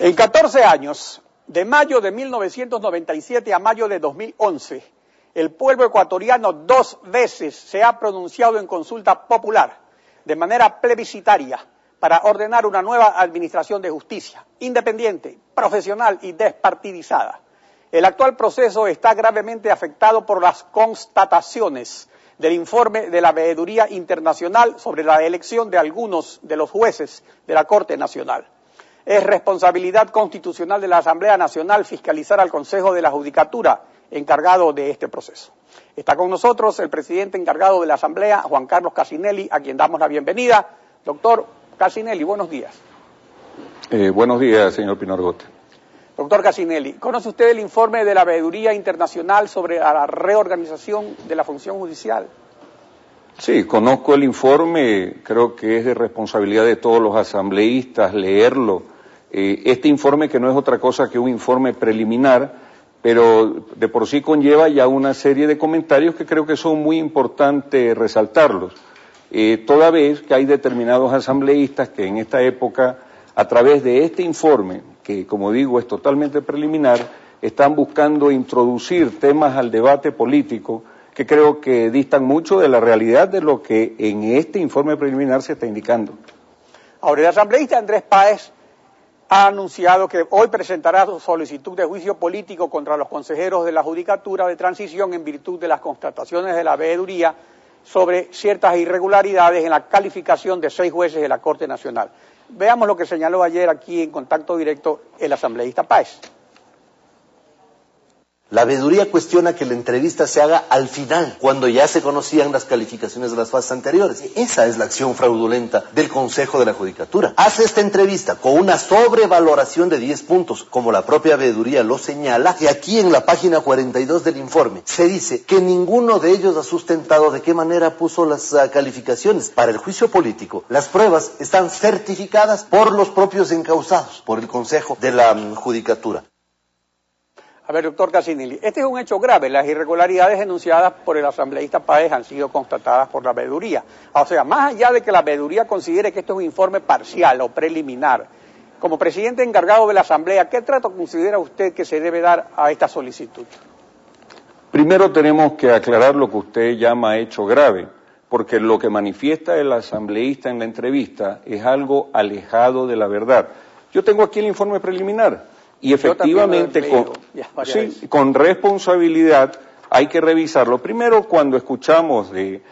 En 14 años, de mayo de 1997 a mayo de 2011, el pueblo ecuatoriano 2 veces se ha pronunciado en consulta popular, de manera plebiscitaria, para ordenar una nueva administración de justicia, independiente, profesional y despartidizada. El actual proceso está gravemente afectado por las constataciones del informe de la Veeduría Internacional sobre la elección de algunos de los jueces de la Corte Nacional. Es responsabilidad constitucional de la Asamblea Nacional fiscalizar al Consejo de la Judicatura, encargado de este proceso. Está con nosotros el presidente encargado de la Asamblea, Juan Carlos Cassinelli, a quien damos la bienvenida. Doctor Cassinelli, buenos días. Buenos días, señor Pinargote. Doctor Cassinelli, ¿conoce usted el informe de la Veeduría Internacional sobre la reorganización de la función judicial? Sí, conozco el informe, creo que es de responsabilidad de todos los asambleístas leerlo. Este informe, que no es otra cosa que un informe preliminar, pero de por sí conlleva ya una serie de comentarios que creo que son muy importantes resaltarlos. Toda vez que hay determinados asambleístas que en esta época, a través de este informe, que como digo es totalmente preliminar, están buscando introducir temas al debate político que creo que distan mucho de la realidad de lo que en este informe preliminar se está indicando. Ahora, el asambleísta Andrés Páez ha anunciado que hoy presentará su solicitud de juicio político contra los consejeros de la Judicatura de Transición en virtud de las constataciones de la Veeduría sobre ciertas irregularidades en la calificación de 6 jueces de la Corte Nacional. Veamos lo que señaló ayer aquí en Contacto Directo el asambleísta Páez. La Veeduría cuestiona que la entrevista se haga al final, cuando ya se conocían las calificaciones de las fases anteriores. Esa es la acción fraudulenta del Consejo de la Judicatura. Hace esta entrevista con una sobrevaloración de 10 puntos, como la propia Veeduría lo señala, y aquí en la página 42 del informe se dice que ninguno de ellos ha sustentado de qué manera puso las calificaciones. Para el juicio político, las pruebas están certificadas por los propios encausados, por el Consejo de la Judicatura. A ver, doctor Cassinelli, este es un hecho grave. Las irregularidades denunciadas por el asambleísta Páez han sido constatadas por la Veeduría. O sea, más allá de que la Veeduría considere que esto es un informe parcial o preliminar, como presidente encargado de la Asamblea, ¿qué trato considera usted que se debe dar a esta solicitud? Primero tenemos que aclarar lo que usted llama hecho grave, porque lo que manifiesta el asambleísta en la entrevista es algo alejado de la verdad. Yo tengo aquí el informe preliminar. Y efectivamente, con responsabilidad hay que revisarlo. Primero, cuando escuchamos de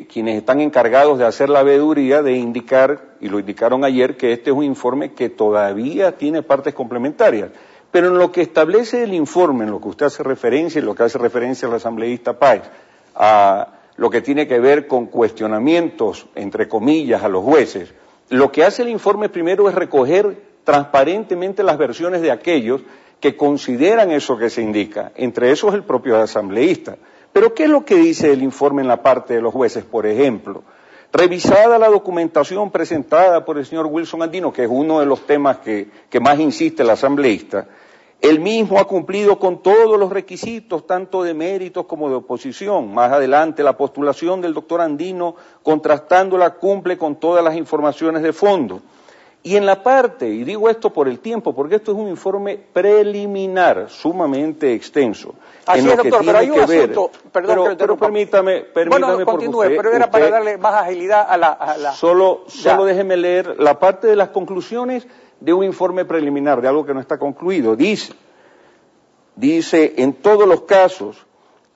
quienes están encargados de hacer la veeduría, de indicar, y lo indicaron ayer, que este es un informe que todavía tiene partes complementarias. Pero en lo que establece el informe, en lo que usted hace referencia, en lo que hace referencia al asambleísta Páez, a lo que tiene que ver con cuestionamientos, entre comillas, a los jueces, lo que hace el informe primero es recoger transparentemente las versiones de aquellos que consideran eso que se indica, entre esos el propio asambleísta. Pero ¿qué es lo que dice el informe en la parte de los jueces? Por ejemplo, revisada la documentación presentada por el señor Wilson Andino, que es uno de los temas que más insiste el asambleísta, él mismo ha cumplido con todos los requisitos, tanto de méritos como de oposición. Más adelante, la postulación del doctor Andino, contrastándola, cumple con todas las informaciones de fondo. Y en la parte, y digo esto por el tiempo, porque esto es un informe preliminar, sumamente extenso. Así es, doctor, pero hay un asunto, perdón, pero permítame. Bueno, continúe, pero era para darle más agilidad a la... Solo déjeme leer la parte de las conclusiones de un informe preliminar, de algo que no está concluido. Dice, en todos los casos,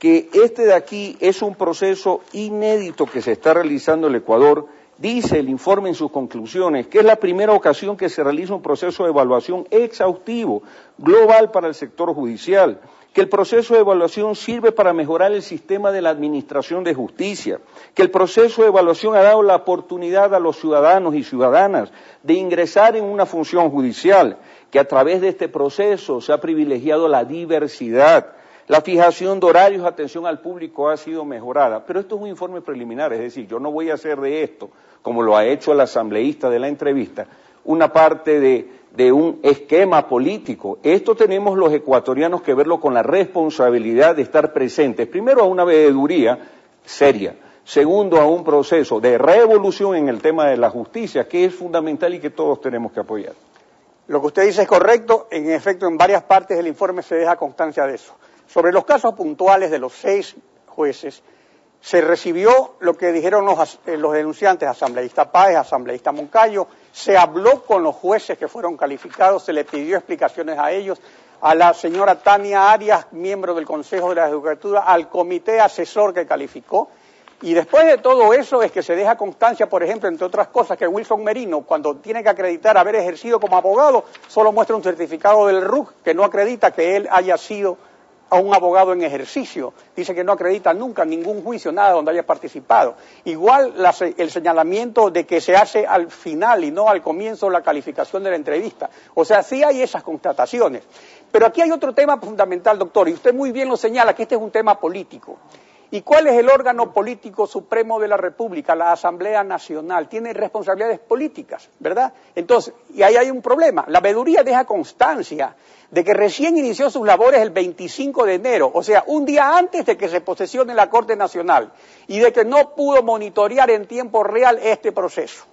que este de aquí es un proceso inédito que se está realizando en el Ecuador. Dice el informe en sus conclusiones que es la primera ocasión que se realiza un proceso de evaluación exhaustivo, global para el sector judicial, que el proceso de evaluación sirve para mejorar el sistema de la administración de justicia, que el proceso de evaluación ha dado la oportunidad a los ciudadanos y ciudadanas de ingresar en una función judicial, que a través de este proceso se ha privilegiado la diversidad. La fijación de horarios, atención al público ha sido mejorada, pero esto es un informe preliminar, es decir, yo no voy a hacer de esto, como lo ha hecho el asambleísta de la entrevista, una parte de un esquema político. Esto tenemos los ecuatorianos que verlo con la responsabilidad de estar presentes, primero a una veeduría seria, segundo a un proceso de revolución en el tema de la justicia, que es fundamental y que todos tenemos que apoyar. Lo que usted dice es correcto, en efecto en varias partes del informe se deja constancia de eso. Sobre los casos puntuales de los 6 jueces, se recibió lo que dijeron los denunciantes, asambleísta Páez, asambleísta Moncayo, se habló con los jueces que fueron calificados, se le pidió explicaciones a ellos, a la señora Tania Arias, miembro del Consejo de la Judicatura, al comité asesor que calificó, y después de todo eso es que se deja constancia, por ejemplo, entre otras cosas, que Wilson Merino, cuando tiene que acreditar haber ejercido como abogado, solo muestra un certificado del RUC que no acredita que él haya sido a un abogado en ejercicio. Dice que no acredita nunca ningún juicio, nada donde haya participado. Igual el señalamiento de que se hace al final y no al comienzo la calificación de la entrevista. O sea, sí hay esas constataciones. Pero aquí hay otro tema fundamental, doctor, y usted muy bien lo señala, que este es un tema político. ¿Y cuál es el órgano político supremo de la República? La Asamblea Nacional. Tiene responsabilidades políticas, ¿verdad? Entonces, y ahí hay un problema. La veeduría deja constancia de que recién inició sus labores el 25 de enero, o sea, un día antes de que se posesione la Corte Nacional, y de que no pudo monitorear en tiempo real este proceso.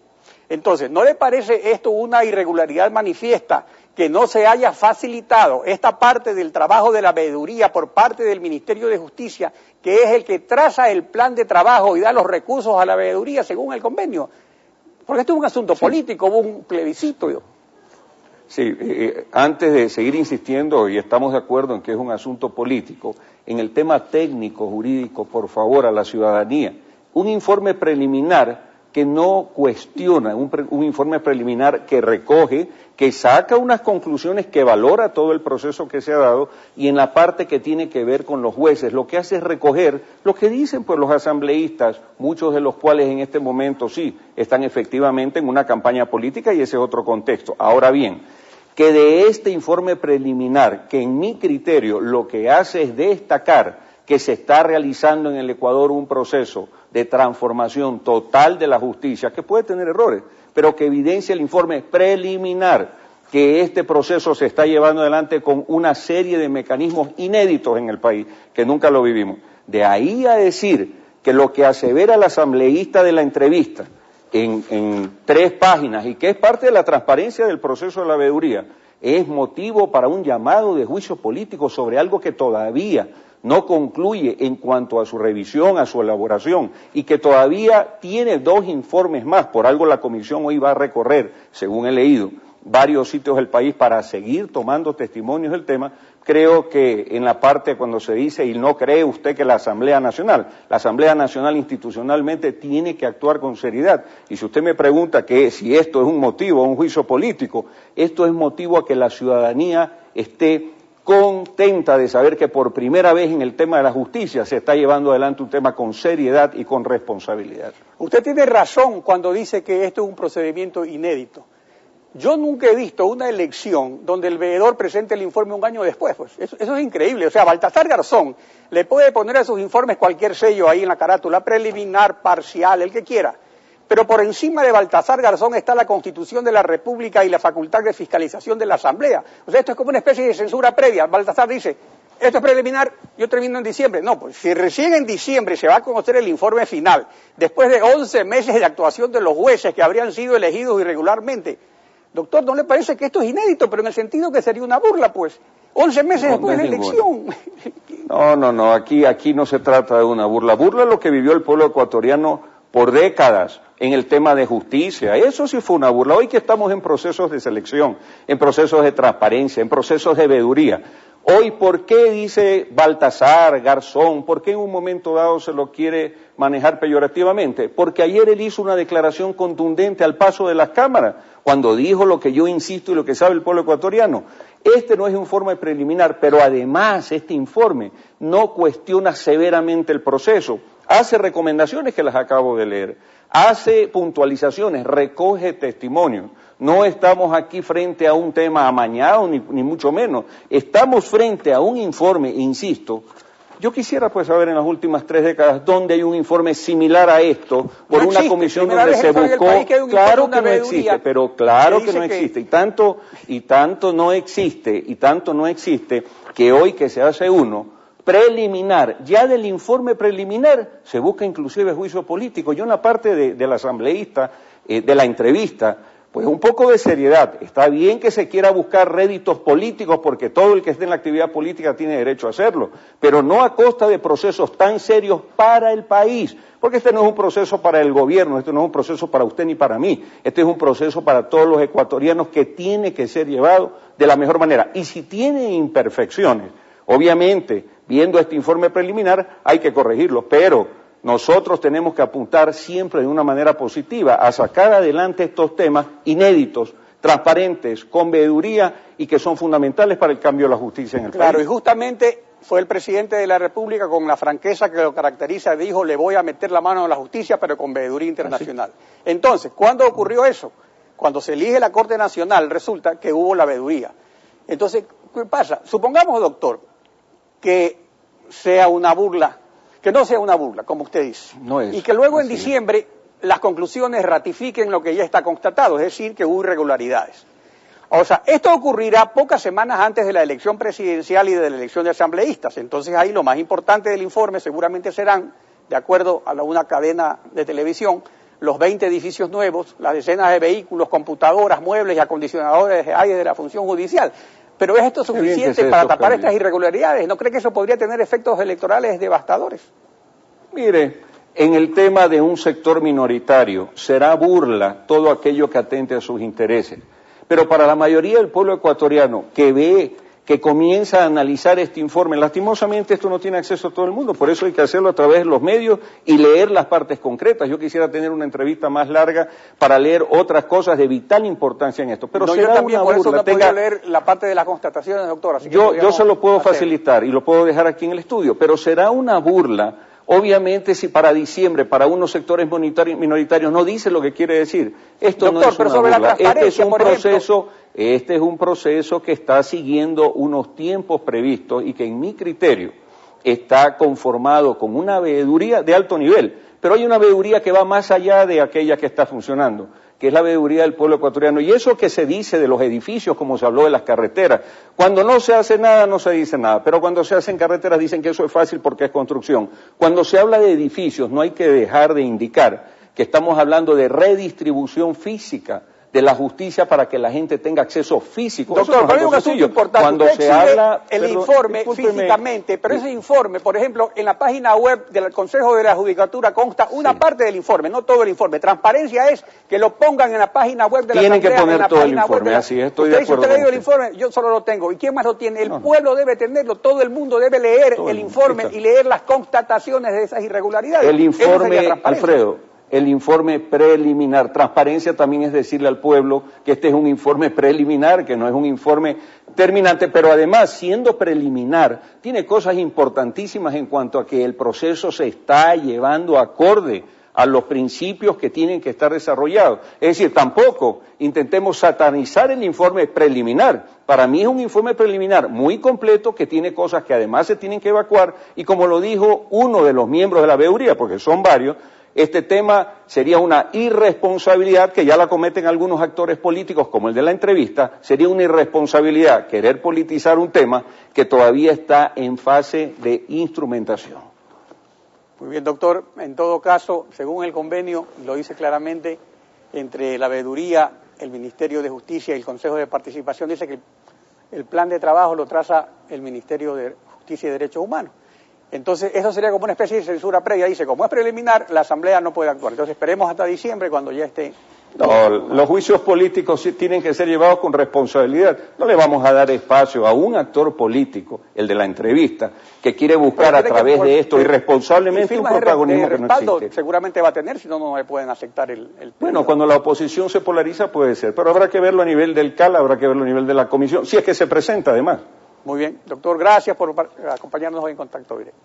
Entonces, ¿no le parece esto una irregularidad manifiesta que no se haya facilitado esta parte del trabajo de la veeduría por parte del Ministerio de Justicia, que es el que traza el plan de trabajo y da los recursos a la veeduría según el convenio? Porque esto es un asunto político, hubo un plebiscito. Sí, antes de seguir insistiendo, y estamos de acuerdo en que es un asunto político, en el tema técnico, jurídico, por favor, a la ciudadanía, un informe preliminar que no cuestiona, un informe preliminar que recoge, que saca unas conclusiones, que valora todo el proceso que se ha dado, y en la parte que tiene que ver con los jueces, lo que hace es recoger lo que dicen pues los asambleístas, muchos de los cuales en este momento sí están efectivamente en una campaña política, y ese es otro contexto. Ahora bien, que de este informe preliminar, que en mi criterio lo que hace es destacar que se está realizando en el Ecuador un proceso de transformación total de la justicia, que puede tener errores, pero que evidencia el informe preliminar que este proceso se está llevando adelante con una serie de mecanismos inéditos en el país, que nunca lo vivimos. De ahí a decir que lo que asevera el asambleísta de la entrevista en 3 páginas, y que es parte de la transparencia del proceso de la veeduría, es motivo para un llamado de juicio político sobre algo que todavía no concluye en cuanto a su revisión, a su elaboración, y que todavía tiene 2 informes más. Por algo la comisión hoy va a recorrer, según he leído, varios sitios del país para seguir tomando testimonios del tema. Creo que en la parte cuando se dice, y no cree usted que la Asamblea Nacional institucionalmente tiene que actuar con seriedad. Y si usted me pregunta que si esto es un motivo, un juicio político, esto es motivo a que la ciudadanía esté contenta de saber que por primera vez en el tema de la justicia se está llevando adelante un tema con seriedad y con responsabilidad. Usted tiene razón cuando dice que esto es un procedimiento inédito. Yo nunca he visto una elección donde el veedor presente el informe un año después, pues. Eso es increíble. O sea, Baltasar Garzón le puede poner a sus informes cualquier sello ahí en la carátula, preliminar, parcial, el que quiera. Pero por encima de Baltasar Garzón está la Constitución de la República y la facultad de fiscalización de la Asamblea. O sea, esto es como una especie de censura previa. Baltasar dice, esto es preliminar, yo termino en diciembre. No, pues si recién en diciembre se va a conocer el informe final, después de 11 meses de actuación de los jueces que habrían sido elegidos irregularmente. Doctor, ¿no le parece que esto es inédito? Pero en el sentido que sería una burla, pues. 11 meses después de la elección. No, aquí no se trata de una burla. Burla es lo que vivió el pueblo ecuatoriano por décadas en el tema de justicia. Eso sí fue una burla. Hoy que estamos en procesos de selección, en procesos de transparencia, en procesos de veeduría. Hoy, ¿por qué dice Baltasar Garzón? ¿Por qué en un momento dado se lo quiere manejar peyorativamente? Porque ayer él hizo una declaración contundente al paso de las cámaras, cuando dijo lo que yo insisto y lo que sabe el pueblo ecuatoriano. Este no es un informe preliminar, pero además este informe no cuestiona severamente el proceso. Hace recomendaciones que las acabo de leer, hace puntualizaciones, recoge testimonios. No estamos aquí frente a un tema amañado, ni mucho menos. Estamos frente a un informe, insisto. Yo quisiera pues saber en las últimas 3 décadas dónde hay un informe similar a esto por una comisión donde se buscó. Claro que no existe, pero claro que no existe. Y tanto no existe que hoy que se hace uno preliminar, ya del informe preliminar se busca inclusive juicio político. Yo en la parte de la asambleísta, de la entrevista, pues un poco de seriedad. Está bien que se quiera buscar réditos políticos, porque todo el que esté en la actividad política tiene derecho a hacerlo, pero no a costa de procesos tan serios para el país, porque este no es un proceso para el gobierno, este no es un proceso para usted ni para mí, este es un proceso para todos los ecuatorianos que tiene que ser llevado de la mejor manera. Y si tiene imperfecciones, obviamente, viendo este informe preliminar, hay que corregirlos, pero nosotros tenemos que apuntar siempre de una manera positiva a sacar adelante estos temas inéditos, transparentes, con veeduría y que son fundamentales para el cambio de la justicia en el país. Claro, y justamente fue el presidente de la República, con la franqueza que lo caracteriza, dijo: le voy a meter la mano a la justicia, pero con veeduría internacional. Entonces, ¿cuándo ocurrió eso? Cuando se elige la Corte Nacional, resulta que hubo la veeduría. Entonces, ¿qué pasa? Supongamos, doctor, que sea una burla, que no sea una burla, como usted dice, no es, y que luego en así diciembre las conclusiones ratifiquen lo que ya está constatado, es decir, que hubo irregularidades. O sea, esto ocurrirá pocas semanas antes de la elección presidencial y de la elección de asambleístas. Entonces ahí lo más importante del informe seguramente serán, de acuerdo a una cadena de televisión, los 20 edificios nuevos, las decenas de vehículos, computadoras, muebles y acondicionadores de aire de la función judicial. Pero ¿es esto suficiente para tapar estas irregularidades? ¿No cree que eso podría tener efectos electorales devastadores? Mire, en el tema de un sector minoritario, será burla todo aquello que atente a sus intereses. Pero para la mayoría del pueblo ecuatoriano que ve, que comienza a analizar este informe, lastimosamente esto no tiene acceso a todo el mundo, por eso hay que hacerlo a través de los medios y leer las partes concretas. Yo quisiera tener una entrevista más larga para leer otras cosas de vital importancia en esto, pero no, será yo también, una por burla. eso no podía leer la parte de las constataciones, doctor. Así que yo se lo puedo hacer. facilitar y lo puedo dejar aquí en el estudio, pero será una burla. Obviamente, si para diciembre, para unos sectores minoritarios no dice lo que quiere decir, esto doctor, no es pero una sobre burla. La transparencia, Este es un proceso que está siguiendo unos tiempos previstos y que en mi criterio está conformado con una veeduría de alto nivel, pero hay una veeduría que va más allá de aquella que está funcionando, que es la veeduría del pueblo ecuatoriano. Y eso que se dice de los edificios, como se habló de las carreteras, cuando no se hace nada, no se dice nada, pero cuando se hacen carreteras dicen que eso es fácil porque es construcción. Cuando se habla de edificios, no hay que dejar de indicar que estamos hablando de redistribución física de la justicia para que la gente tenga acceso físico. Doctor, pero hay un asunto importante. Cuando usted se habla el informe físicamente, pero ese informe, por ejemplo, en la página web del Consejo de la Judicatura consta una parte del informe, no todo el informe. Transparencia es que lo pongan en la página web de la Tienen que poner en la todo el página informe, web así es, estoy de acuerdo. ¿Usted leído el informe? Yo solo lo tengo. ¿Y quién más lo tiene? El pueblo debe tenerlo, todo el mundo debe leer el informe y leer las constataciones de esas irregularidades. El informe, Alfredo, el informe preliminar. Transparencia también es decirle al pueblo que este es un informe preliminar, que no es un informe terminante, pero además, siendo preliminar, tiene cosas importantísimas en cuanto a que el proceso se está llevando acorde a los principios que tienen que estar desarrollados. Es decir, tampoco intentemos satanizar el informe preliminar. Para mí es un informe preliminar muy completo que tiene cosas que además se tienen que evacuar y como lo dijo uno de los miembros de la veeduría, porque son varios, este tema sería una irresponsabilidad que ya la cometen algunos actores políticos, como el de la entrevista, sería una irresponsabilidad querer politizar un tema que todavía está en fase de instrumentación. Muy bien, doctor. En todo caso, según el convenio, lo dice claramente, entre la veeduría, el Ministerio de Justicia y el Consejo de Participación, dice que el plan de trabajo lo traza el Ministerio de Justicia y Derechos Humanos. Entonces, eso sería como una especie de censura previa. Dice, como es preliminar, la Asamblea no puede actuar. Entonces, esperemos hasta diciembre cuando ya esté... No, los juicios políticos sí tienen que ser llevados con responsabilidad. No le vamos a dar espacio a un actor político, el de la entrevista, que quiere buscar a través de esto irresponsablemente un protagonismo que no existe. Seguramente va a tener, si no, no le pueden aceptar el... Bueno, cuando la oposición se polariza puede ser, pero habrá que verlo a nivel del CAL, habrá que verlo a nivel de la comisión, si es que se presenta además. Muy bien, doctor, gracias por acompañarnos hoy en Contacto Directo.